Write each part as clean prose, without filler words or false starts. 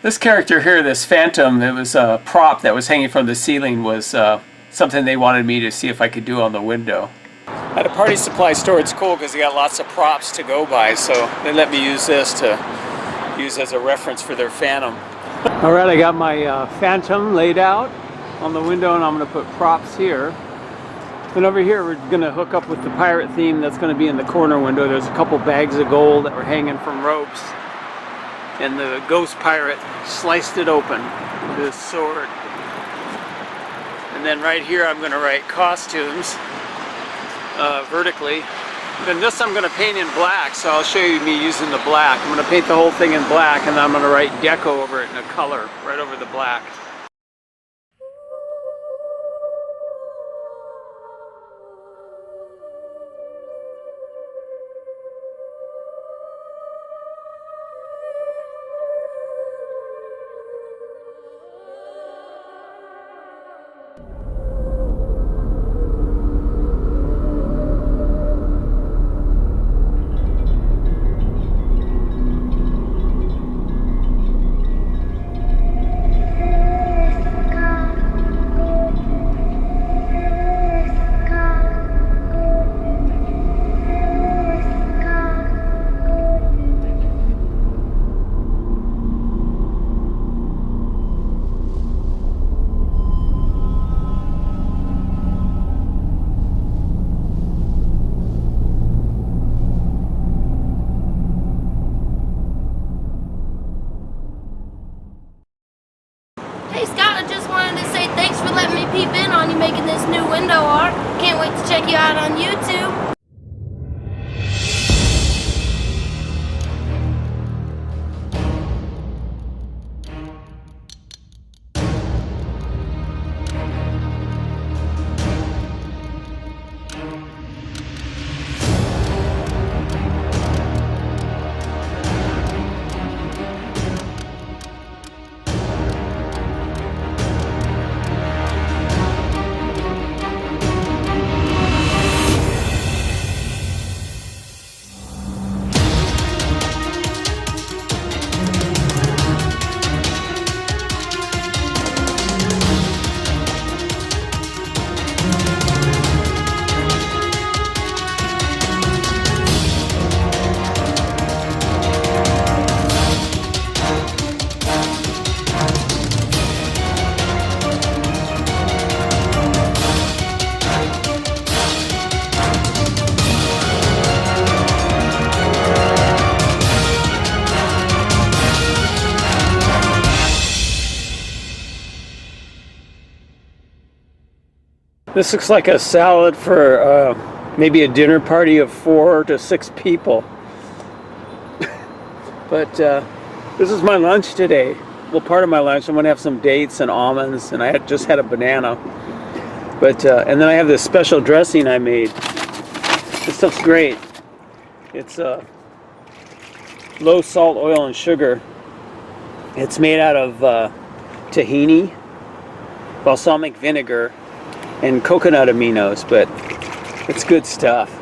This character here, this phantom, it was a prop that was hanging from the ceiling, was something they wanted me to see if I could do on the window. At a party supply store, it's cool because they got lots of props to go by, so they let me use this to use as a reference for their phantom. Alright, I got my phantom laid out on the window, and I'm going to put props here. And over here we're going to hook up with the pirate theme that's going to be in the corner window. There's a couple bags of gold that were hanging from ropes, and the ghost pirate sliced it open with his sword. And then right here I'm going to write costumes vertically. Then this I'm going to paint in black, so I'll show you me using the black. I'm going to paint the whole thing in black, and then I'm going to write deco over it in a color right over the black. Hey Scott, I just wanted to say thanks for letting me peep in on you making this new window art. Can't wait to check you out on YouTube. This looks like a salad for maybe a dinner party of 4 to 6 people. But this is my lunch today. Well, part of my lunch. I'm going to have some dates and almonds, and I just had a banana. But and then I have this special dressing I made. This stuff's great. It's low salt, oil, and sugar. It's made out of tahini, balsamic vinegar, and coconut aminos, but it's good stuff.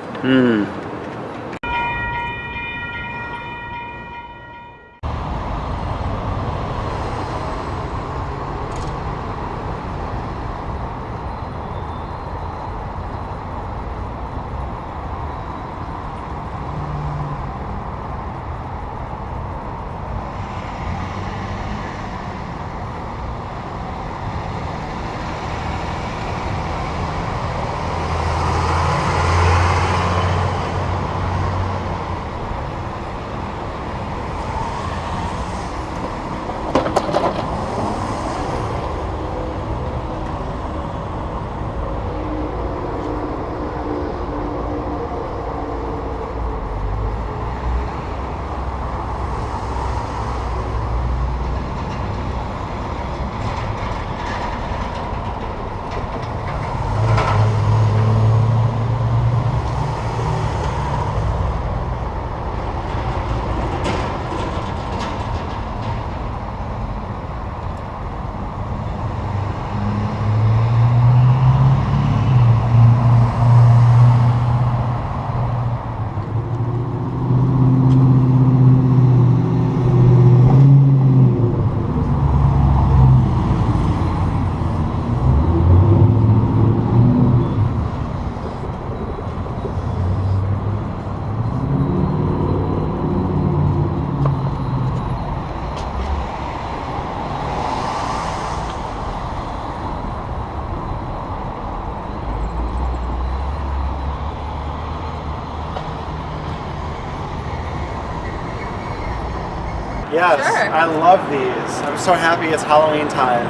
Yes, Sure. I love these. I'm so happy it's Halloween time.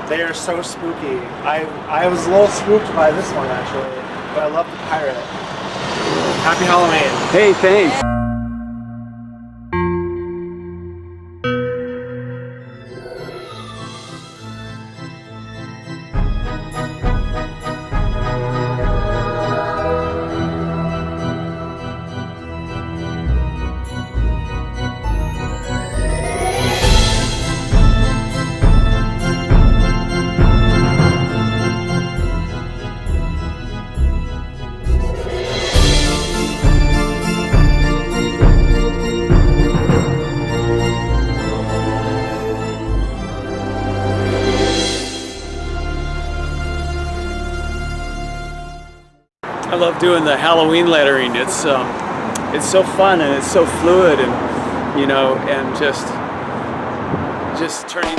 They are so spooky. I was a little spooked by this one actually, but I love the pirate. Happy Halloween. Hey, thanks. I love doing the Halloween lettering. It's so fun and it's so fluid, and you know, and just turning